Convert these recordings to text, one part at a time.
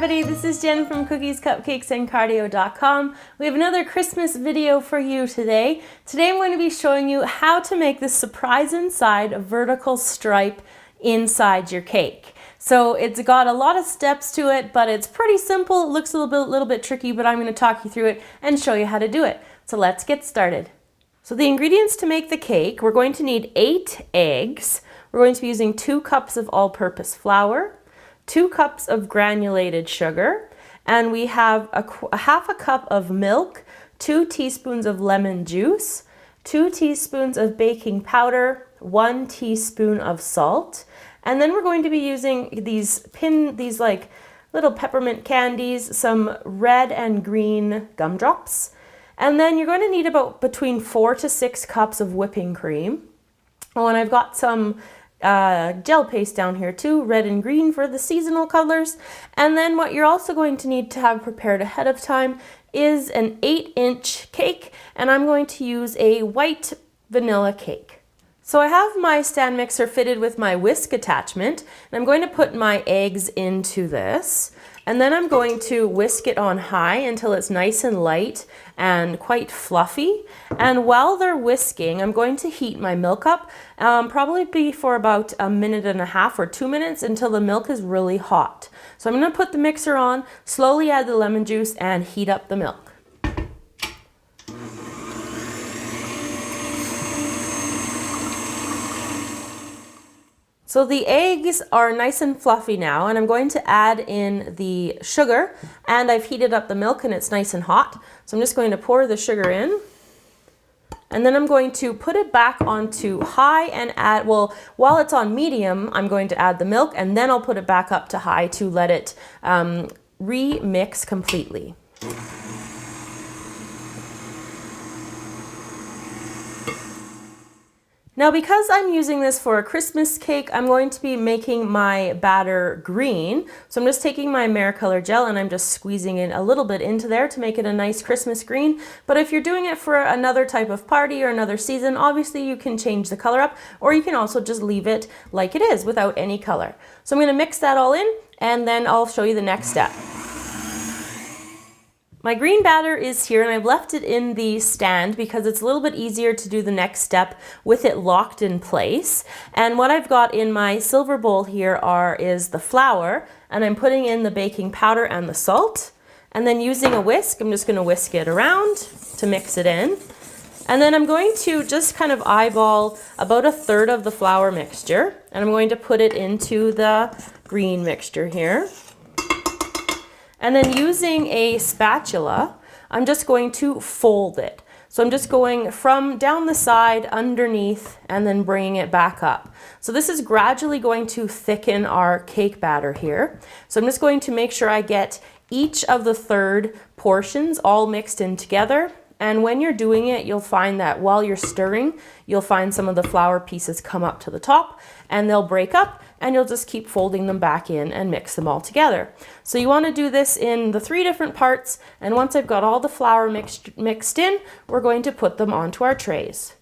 everybody, this is Jen from Cookies Cupcakes and Cardio.com. We have another Christmas video for you today. Today I'm going to be showing you how to make this surprise inside a vertical stripe inside your cake. So it's got a lot of steps to it, but it's pretty simple. It looks a little bit tricky, but I'm going to talk you through it and show you how to do it. So let's get started. So the ingredients to make the cake, we're going to need 8 eggs. We're going to be using 2 cups of all-purpose flour, 2 cups of granulated sugar, and we have a half a cup of milk, 2 teaspoons of lemon juice, 2 teaspoons of baking powder, 1 teaspoon of salt, and then we're going to be using these like little peppermint candies, some red and green gumdrops, and then you're going to need about between 4 to 6 cups of whipping cream. Oh, and I've got some gel paste down here too, red and green for the seasonal colors. And then what you're also going to need to have prepared ahead of time is an 8-inch cake, and I'm going to use a white vanilla cake. So I have my stand mixer fitted with my whisk attachment, and I'm going to put my eggs into this, and then I'm going to whisk it on high until it's nice and light and quite fluffy. And while they're whisking, I'm going to heat my milk up, probably be for about 1.5 minutes or 2 minutes until the milk is really hot. So I'm going to put the mixer on, slowly add the lemon juice, and heat up the milk. So the eggs are nice and fluffy now, and I'm going to add in the sugar, and I've heated up the milk and it's nice and hot. So I'm just going to pour the sugar in, and then I'm going to put it back onto high and add, well, while it's on medium, I'm going to add the milk, and then I'll put it back up to high to let it remix completely. Now, because I'm using this for a Christmas cake, I'm going to be making my batter green. So I'm just taking my Americolor gel and I'm just squeezing it a little bit into there to make it a nice Christmas green. But if you're doing it for another type of party or another season, obviously you can change the color up, or you can also just leave it like it is without any color. So I'm going to mix that all in, and then I'll show you the next step. My green batter is here, and I've left it in the stand because it's a little bit easier to do the next step with it locked in place. And what I've got in my silver bowl here is the flour, and I'm putting in the baking powder and the salt. And then using a whisk, I'm just going to whisk it around to mix it in. And then I'm going to just kind of eyeball about 1/3 of the flour mixture, and I'm going to put it into the green mixture here. And then using a spatula, I'm just going to fold it. So I'm just going from down the side, underneath, and then bringing it back up. So this is gradually going to thicken our cake batter here. So I'm just going to make sure I get each of the 3rd portions all mixed in together. And when you're doing it, you'll find that while you're stirring, you'll find some of the flour pieces come up to the top, and they'll break up, and you'll just keep folding them back in and mix them all together. So you want to do this in the 3 different parts, and once I've got all the flour mixed in, we're going to put them onto our trays.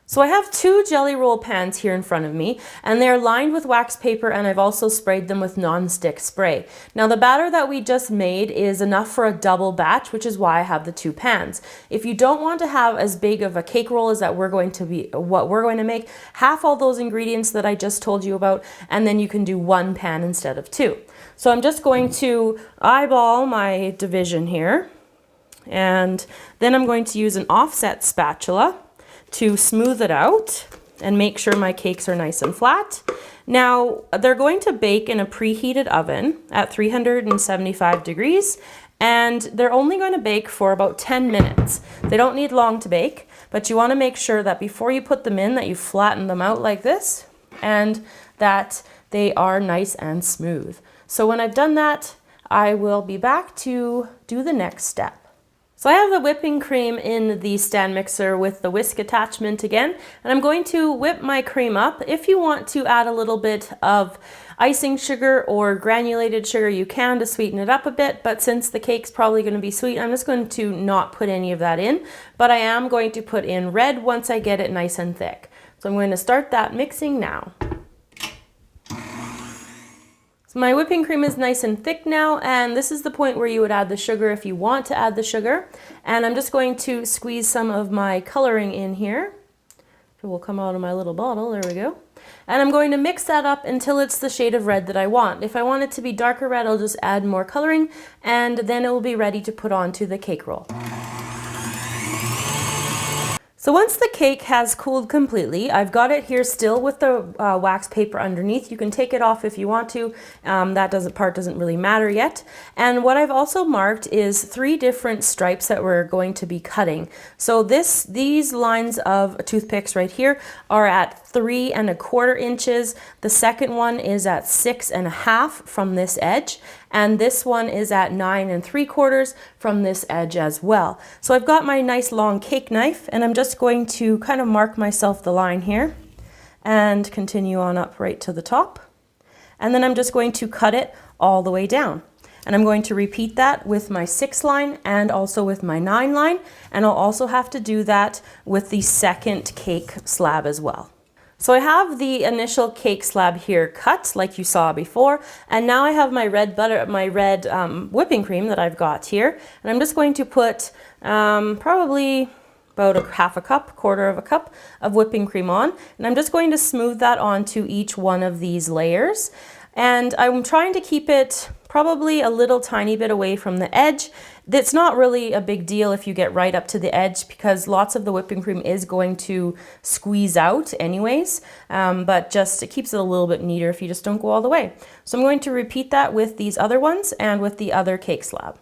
So I have 2 jelly roll pans here in front of me, and they're lined with wax paper, and I've also sprayed them with non-stick spray. Now the batter that we just made is enough for a double batch, which is why I have the 2 pans. If you don't want to have as big of a cake roll as what we're going to make, half all those ingredients that I just told you about, and then you can do 1 pan instead of 2. So I'm just going to eyeball my division here, and then I'm going to use an offset spatula to smooth it out and make sure my cakes are nice and flat. Now, they're going to bake in a preheated oven at 375 degrees, and they're only going to bake for about 10 minutes. They don't need long to bake, but you want to make sure that before you put them in that you flatten them out like this, and that they are nice and smooth. So when I've done that, I will be back to do the next step. So I have the whipping cream in the stand mixer with the whisk attachment again, and I'm going to whip my cream up. If you want to add a little bit of icing sugar or granulated sugar, you can to sweeten it up a bit, but since the cake's probably going to be sweet, I'm just going to not put any of that in, but I am going to put in red once I get it nice and thick. So I'm going to start that mixing now. So my whipping cream is nice and thick now, and this is the point where you would add the sugar if you want to add the sugar. And I'm just going to squeeze some of my coloring in here. It will come out of my little bottle, there we go. And I'm going to mix that up until it's the shade of red that I want. If I want it to be darker red, I'll just add more coloring, and then it will be ready to put onto the cake roll. So once the cake has cooled completely, I've got it here still with the wax paper underneath. You can take it off if you want to. That part doesn't really matter yet. And what I've also marked is 3 different stripes that we're going to be cutting. So these lines of toothpicks right here are at 3 1/4 inches. The second one is at 6 1/2 from this edge. And this one is at 9 3/4 from this edge as well. So I've got my nice long cake knife, and I'm just going to kind of mark myself the line here and continue on up right to the top. And then I'm just going to cut it all the way down. And I'm going to repeat that with my 6 line and also with my 9 line. And I'll also have to do that with the second cake slab as well. So I have the initial cake slab here cut like you saw before, and now I have my red whipping cream that I've got here, and I'm just going to put probably about 1/2 cup, 1/4 cup of whipping cream on, and I'm just going to smooth that onto each one of these layers. And I'm trying to keep it probably a little tiny bit away from the edge. It's not really a big deal if you get right up to the edge, because lots of the whipping cream is going to squeeze out anyways, but just it keeps it a little bit neater if you just don't go all the way. So I'm going to repeat that with these other ones and with the other cake slab.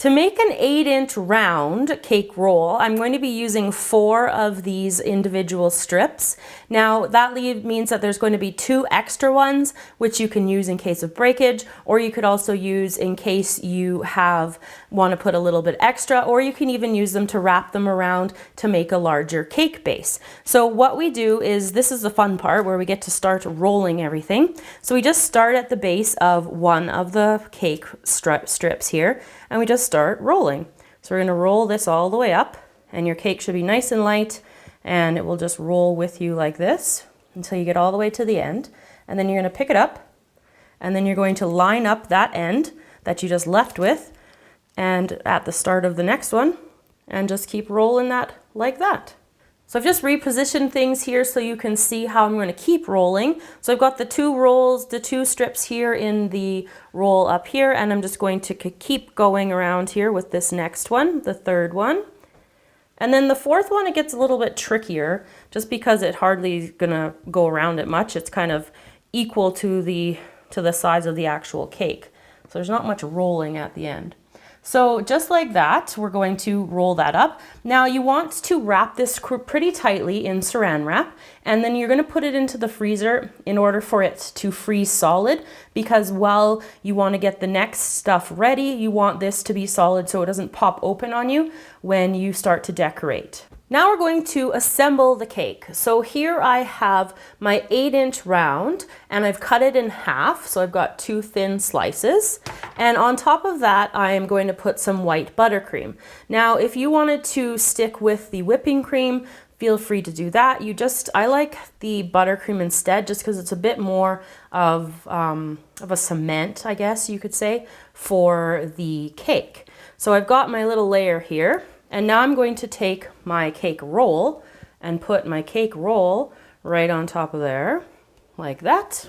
To make an 8-inch round cake roll, I'm going to be using 4 of these individual strips. Now that means that there's going to be 2 extra ones, which you can use in case of breakage, or you could also use in case you want to put a little bit extra, or you can even use them to wrap them around to make a larger cake base. So what we do is, this is the fun part where we get to start rolling everything. So we just start at the base of one of the cake strips here, and we just start rolling. So we're going to roll this all the way up, and your cake should be nice and light, and it will just roll with you like this until you get all the way to the end. And then you're going to pick it up, and then you're going to line up that end that you just left with and at the start of the next one, and just keep rolling that like that. So I've just repositioned things here so you can see how I'm going to keep rolling. So I've got the 2 rolls, the 2 strips here in the roll up here, and I'm just going to keep going around here with this next one, the 3rd one. And then the 4th one, it gets a little bit trickier just because it hardly is going to go around it much. It's kind of equal to the size of the actual cake. So there's not much rolling at the end. So just like that, we're going to roll that up. Now you want to wrap this pretty tightly in saran wrap, and then you're going to put it into the freezer in order for it to freeze solid, because while you want to get the next stuff ready, you want this to be solid so it doesn't pop open on you when you start to decorate. Now we're going to assemble the cake. So here I have my 8-inch round, and I've cut it in half. So I've got 2 thin slices. And on top of that, I am going to put some white buttercream. Now, if you wanted to stick with the whipping cream, feel free to do that. I like the buttercream instead, just because it's a bit more of a cement, I guess you could say, for the cake. So I've got my little layer here. And now I'm going to take my cake roll and put my cake roll right on top of there, like that.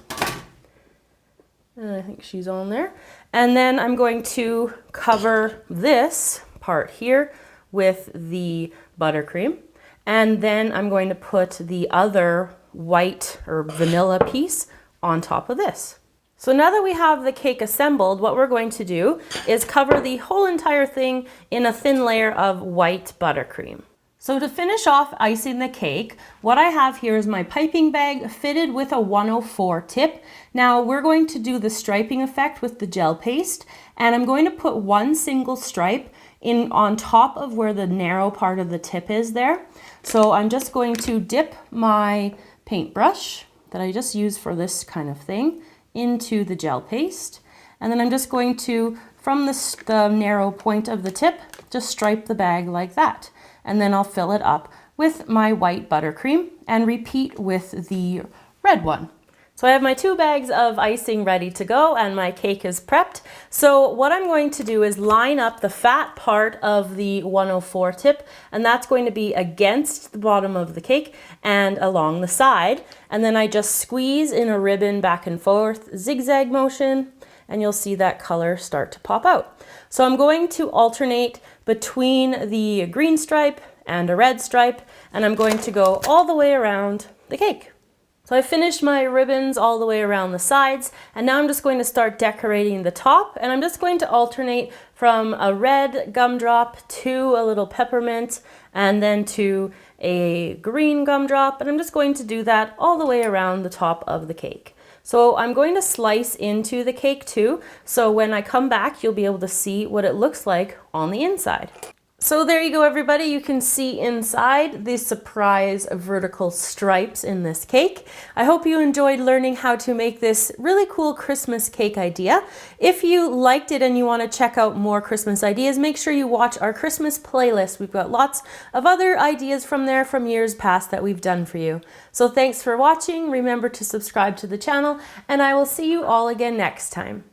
And I think she's on there. And then I'm going to cover this part here with the buttercream. And then I'm going to put the other white or vanilla piece on top of this. So now that we have the cake assembled, what we're going to do is cover the whole entire thing in a thin layer of white buttercream. So to finish off icing the cake, what I have here is my piping bag fitted with a 104 tip. Now we're going to do the striping effect with the gel paste, and I'm going to put 1 single stripe on top of where the narrow part of the tip is there. So I'm just going to dip my paintbrush that I just use for this kind of thing into the gel paste, and then I'm just going to, from the narrow point of the tip, just stripe the bag like that, and then I'll fill it up with my white buttercream and repeat with the red one. So I have my 2 bags of icing ready to go and my cake is prepped. So what I'm going to do is line up the fat part of the 104 tip, and that's going to be against the bottom of the cake and along the side. And then I just squeeze in a ribbon back and forth, zigzag motion, and you'll see that color start to pop out. So I'm going to alternate between the green stripe and a red stripe, and I'm going to go all the way around the cake. So I finished my ribbons all the way around the sides, and now I'm just going to start decorating the top, and I'm just going to alternate from a red gumdrop to a little peppermint and then to a green gumdrop, and I'm just going to do that all the way around the top of the cake. So I'm going to slice into the cake too, so when I come back you'll be able to see what it looks like on the inside. So there you go, everybody. You can see inside the surprise vertical stripes in this cake. I hope you enjoyed learning how to make this really cool Christmas cake idea. If you liked it and you want to check out more Christmas ideas, make sure you watch our Christmas playlist. We've got lots of other ideas from there from years past that we've done for you. So thanks for watching. Remember to subscribe to the channel, and I will see you all again next time.